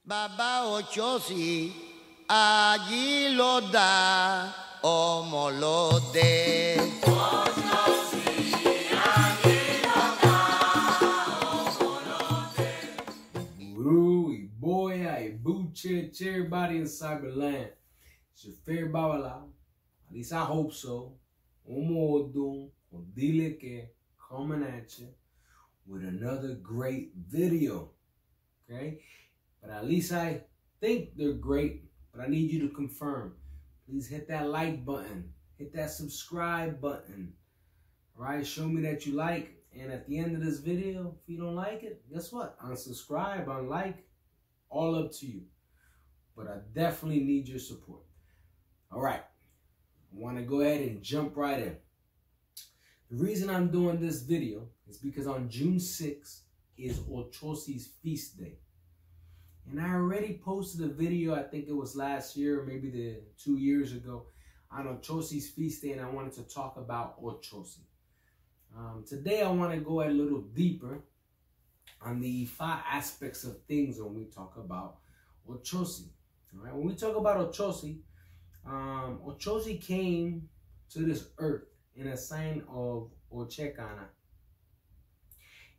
Baba Ochosi, allí lo da, como lo de. Guru, Iboya, Ibuche, everybody in Cyberland. It's your favorite Babala. At least I hope so. Omo Odile coming at you with another great video. Okay? But at least I think they're great, but I need you to confirm. Please hit that like button. Hit that subscribe button. Alright, show me that you like. And at the end of this video, if you don't like it, guess what? Unsubscribe, unlike, all up to you. But I definitely need your support. Alright, I want to go ahead and jump right in. The reason I'm doing this video is because on June 6th is Ochosi's feast day. And I already posted a video, I think it was last year, or maybe 2 years ago, on Ochosi's feast day, and I wanted to talk about Ochosi. Today I want to go a little deeper on the Ifa aspects of things when we talk about Ochosi. All right? When we talk about Ochosi, Ochosi came to this earth in a sign of Ochekana.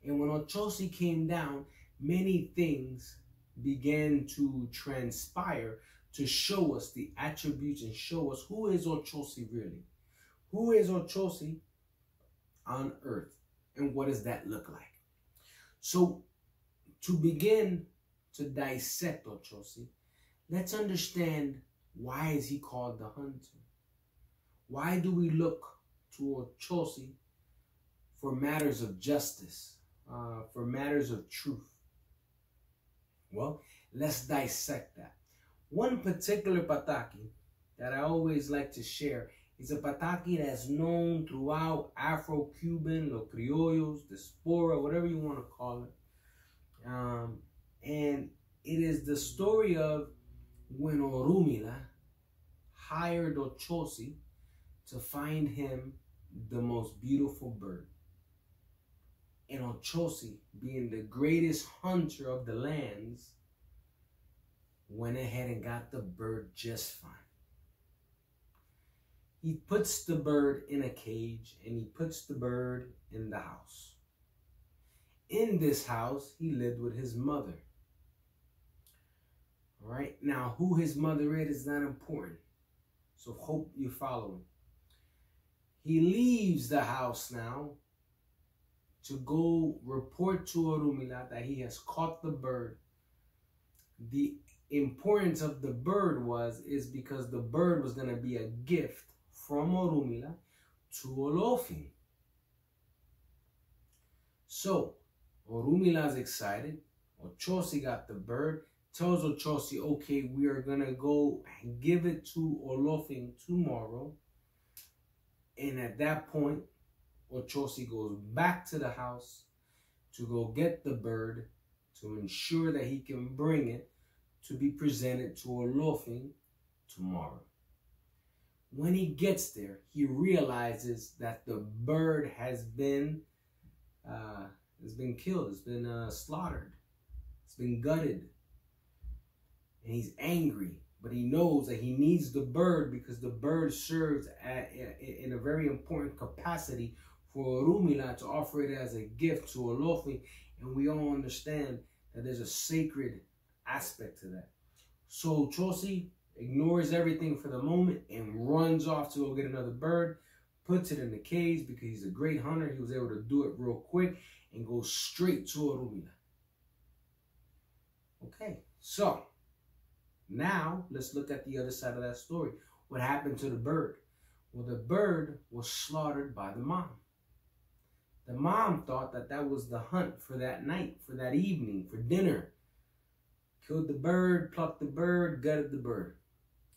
And when Ochosi came down, many things began to transpire to show us the attributes and show us who is Ochosi really. Who is Ochosi on earth, and what does that look like? So to begin to dissect Ochosi, let's understand, why is he called the hunter? Why do we look to Ochosi for matters of justice, for matters of truth? Well, let's dissect that. One particular pataki that I always like to share is a pataki that's known throughout Afro-Cuban, Los Criollos, Diaspora, whatever you want to call it. And it is the story of when Orumila hired Ochosi to find him the most beautiful bird. And Ochosi, being the greatest hunter of the lands, went ahead and got the bird just fine. He puts the bird in a cage and he puts the bird in the house. In this house, he lived with his mother. All right, now who his mother is not important. So hope you're following. He leaves the house now to go report to Orumila that he has caught the bird. The importance of the bird is because the bird was going to be a gift from Orumila to Olofin. So Orumila is excited. Ochosi got the bird, tells Ochosi, okay, we are going to go and give it to Olofin tomorrow. And at that point, Ochosi goes back to the house to go get the bird to ensure that he can bring it to be presented to Olofin tomorrow. When he gets there, he realizes that the bird has been killed, it's been slaughtered, it's been gutted. And he's angry, but he knows that he needs the bird because the bird serves in a very important capacity for Orumila to offer it as a gift to Olofin. And we all understand that there's a sacred aspect to that. So Ochosi ignores everything for the moment and runs off to go get another bird, puts it in the cage because he's a great hunter. He was able to do it real quick and go straight to Orumila. Okay, so now let's look at the other side of that story. What happened to the bird? Well, the bird was slaughtered by the mom. The mom thought that that was the hunt for that night, for that evening, for dinner. Killed the bird, plucked the bird, gutted the bird.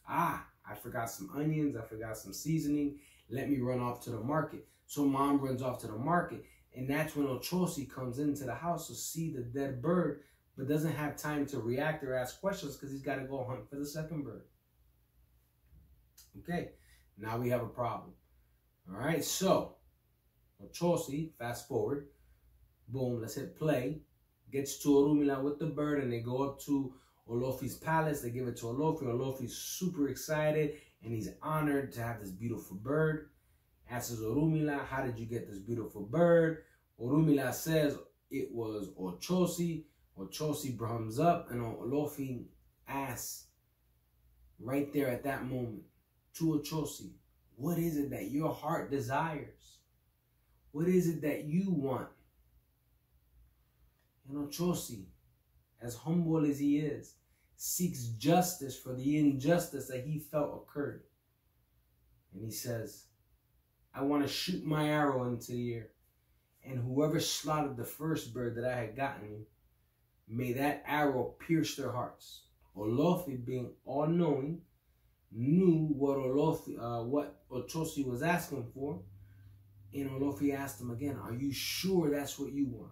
Ah, I forgot some onions, I forgot some seasoning. Let me run off to the market. So mom runs off to the market, and that's when Ochosi comes into the house to see the dead bird, but doesn't have time to react or ask questions because he's got to go hunt for the second bird. Okay, now we have a problem. All right, so Ochosi, fast forward, boom, let's hit play, gets to Orumila with the bird, and they go up to Olofi's palace. They give it to Olofi. Olofi's super excited and he's honored to have this beautiful bird. Asks Orumila, how did you get this beautiful bird? Orumila says it was Ochosi. Ochosi brums up and Olofi asks right there at that moment to Ochosi, what is it that your heart desires? What is it that you want? And Ochosi, as humble as he is, seeks justice for the injustice that he felt occurred. And he says, I want to shoot my arrow into the air. And whoever slaughtered the first bird that I had gotten, may that arrow pierce their hearts. Olofi, being all-knowing, knew what Ochosi was asking for. And Olofi asked him again, are you sure that's what you want?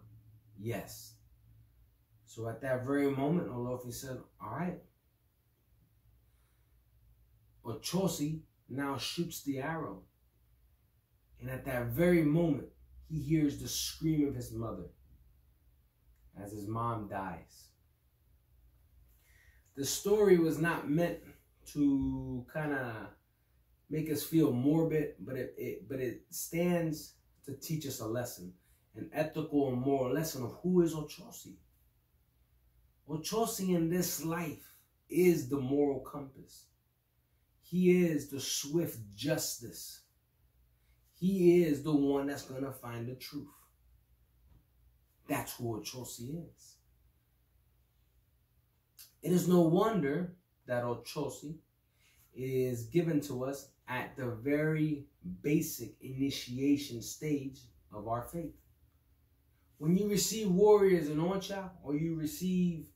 Yes. So at that very moment, Olofi said, all right. Ochosi now shoots the arrow. And at that very moment, he hears the scream of his mother as his mom dies. The story was not meant to kind of make us feel morbid, but it stands to teach us a lesson, an ethical and moral lesson of who is Ochosi. Ochosi in this life is the moral compass. He is the swift justice. He is the one that's going to find the truth. That's who Ochosi is. It is no wonder that Ochosi is given to us at the very basic initiation stage of our faith. When you receive warriors in Osha, or you receive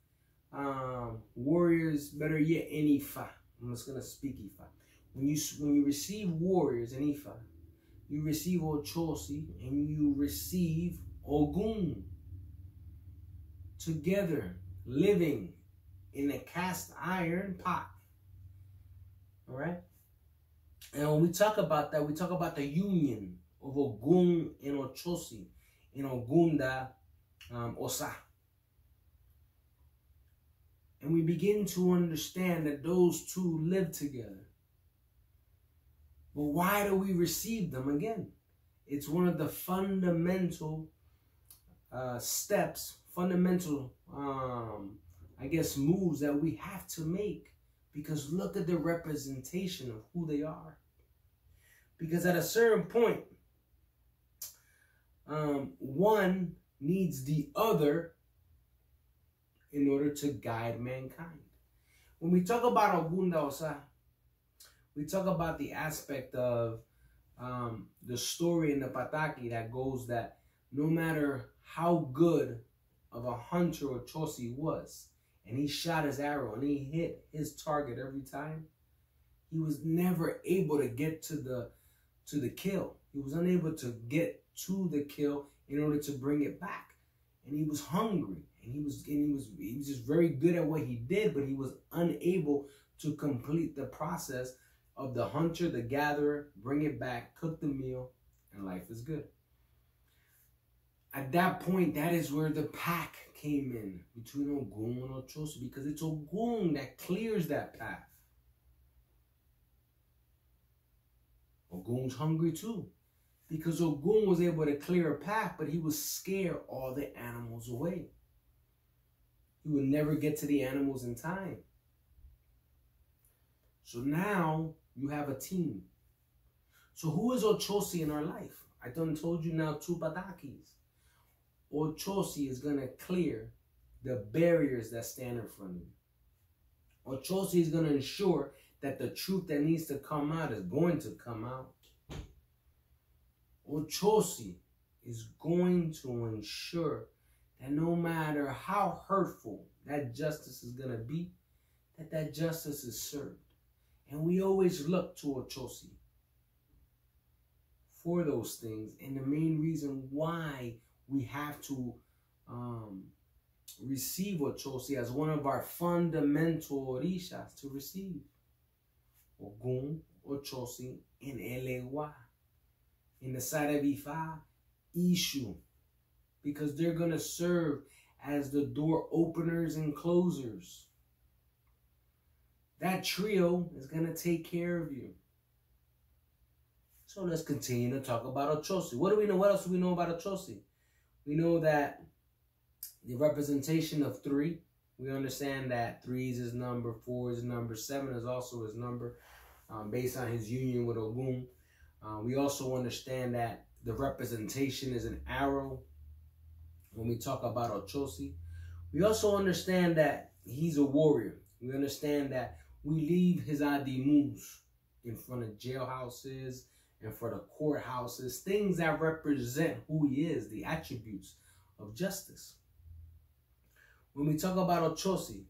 warriors, better yet, in Ifa. I'm just going to speak Ifa. When you receive warriors in Ifa, you receive Ochosi and you receive Ogun. Together, living in a cast iron pot. All right? And when we talk about that, we talk about the union of Ogun and Ochosi in Ogunda Osa. And we begin to understand that those two live together. But why do we receive them again? It's one of the fundamental steps, fundamental, I guess, moves that we have to make. Because look at the representation of who they are. Because at a certain point, one needs the other in order to guide mankind. When we talk about Ogunda Osa, we talk about the aspect of the story in the Pataki that goes that no matter how good of a hunter Ochosi was, and he shot his arrow and he hit his target every time, he was never able to get to the kill. He was unable to get to the kill in order to bring it back. And he was hungry, and he was just very good at what he did, but he was unable to complete the process of the hunter, the gatherer, bring it back, cook the meal, and life is good. At that point, that is where the pack came in between Ogun and Ochosi, because it's Ogun that clears that path. Ogun's hungry too, because Ogun was able to clear a path, but he would scare all the animals away. He would never get to the animals in time. So now you have a team. So who is Ochosi in our life? I done told you now 2 Patakis. Ochosi is going to clear the barriers that stand in front of you. Ochosi is going to ensure that the truth that needs to come out is going to come out. Ochosi is going to ensure that no matter how hurtful that justice is going to be, that justice is served. And we always look to Ochosi for those things. And the main reason why we have to receive Ochosi as one of our fundamental orishas to receive. Ogun, Ochosi, and Elewa. In the side of Ifa, Ishu. Because they're going to serve as the door openers and closers. that trio is going to take care of you. So let's continue to talk about Ochosi. What do we know? What else do we know about Ochosi? We know that the representation of 3. We understand that 3 is his number, 4 is his number, 7 is also his number, based on his union with Ogun. We also understand that the representation is an arrow when we talk about Ochosi. We also understand that he's a warrior. We understand that we leave his adimus in front of jailhouses, in front of courthouses, things that represent who he is, the attributes of justice. When we talk about Ochosi,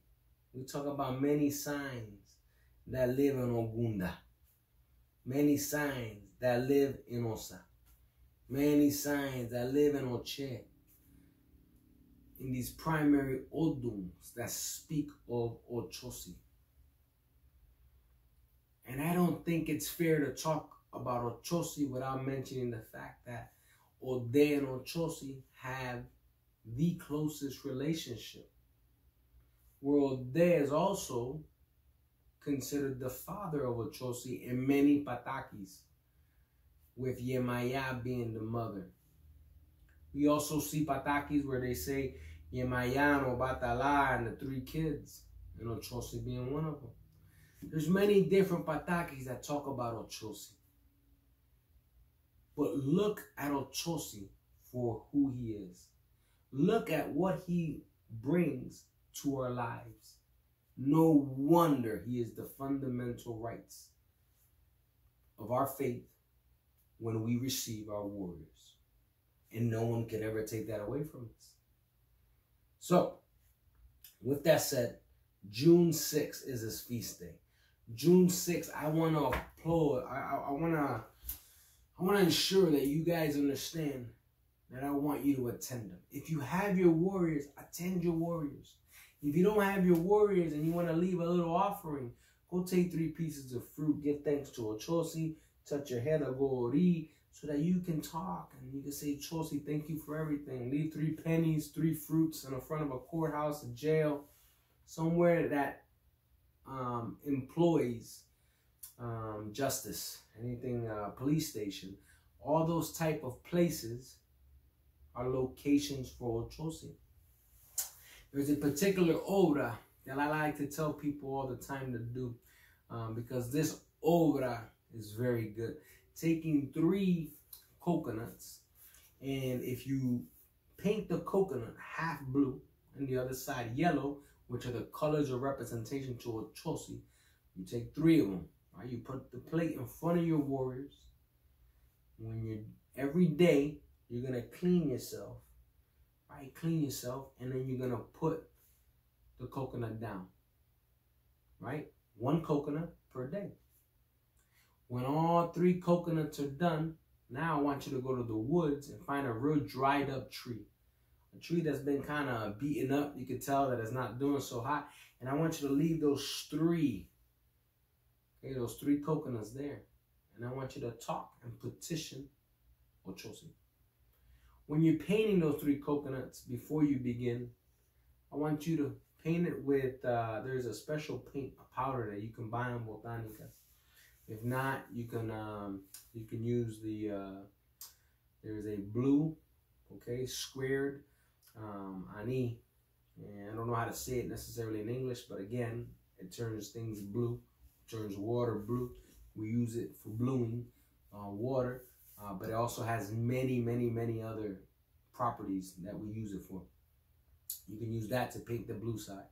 we talk about many signs that live in Ogunda, many signs that live in Osa, many signs that live in Oche, in these primary Oduns that speak of Ochosi. And I don't think it's fair to talk about Ochosi without mentioning the fact that Ode and Ochosi have the closest relationship, where Ode is also considered the father of Ochosi in many patakis, with Yemaya being the mother. We also see patakis where they say Yemaya no Batala and the 3 kids, and Ochosi being one of them. There's many different patakis that talk about Ochosi. But look at Ochosi for who he is. Look at what he brings to our lives. No wonder he is the fundamental rights of our faith when we receive our warriors. And no one can ever take that away from us. So, with that said, June 6th is his feast day. June 6th, I want to applaud. I want to ensure that you guys understand that I want you to attend them. If you have your warriors, attend your warriors. If you don't have your warriors and you want to leave a little offering, go take 3 pieces of fruit, give thanks to Ochosi, touch your head or go ori, so that you can talk and you can say, Ochosi, thank you for everything. Leave 3 pennies, 3 fruits in the front of a courthouse, a jail, somewhere that employs justice, anything, police station. All those type of places are locations for Ochosi. There's a particular obra that I like to tell people all the time to do, because this obra is very good. Taking 3 coconuts, and if you paint the coconut half blue and the other side yellow, which are the colors of representation to Ochosi, you take 3 of them. Right? You put the plate in front of your warriors. When you're every day, you're gonna clean yourself. Right? Clean yourself, and then you're gonna put the coconut down. Right? 1 coconut per day. When all 3 coconuts are done, now I want you to go to the woods and find a real dried up tree. A tree that's been kind of beaten up. You can tell that it's not doing so hot. And I want you to leave those 3, okay, those 3 coconuts there. And I want you to talk and petition Ochosi. When you're painting those 3 coconuts, before you begin, I want you to paint it with, there's a special paint, a powder that you can buy in Botanicas. If not, you can use the, there's a blue, okay, squared ani. And I don't know how to say it necessarily in English, but again, it turns things blue, turns water blue. We use it for bluing water, but it also has many, many, many other properties that we use it for. You can use that to paint the blue side.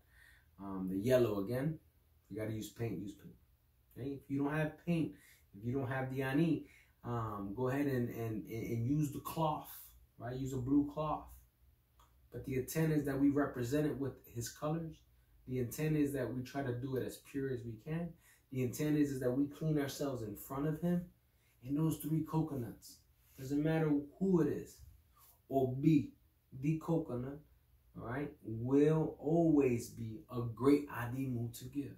The yellow, again, if you got to use paint, use paint. Okay? If you don't have paint, if you don't have the ani, go ahead and use the cloth, right? Use a blue cloth. But the intent is that we represent it with his colors. The intent is that we try to do it as pure as we can. The intent is that we clean ourselves in front of him. And those 3 coconuts, doesn't matter who it is, or be the coconut, all right, will always be a great adimu to give.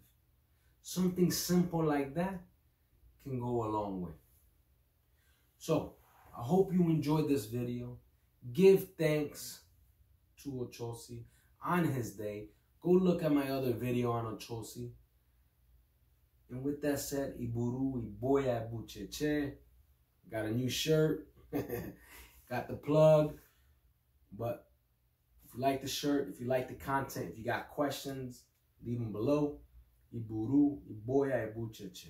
Something simple like that can go a long way. So, I hope you enjoyed this video. Give thanks to Ochosi on his day. Go look at my other video on Ochosi. And with that said, Iburu, Iboya, Ibucheche. Got a new shirt. Got the plug. But if you like the shirt, if you like the content, if you got questions, leave them below. Iburu, Iboya, Ibucheche.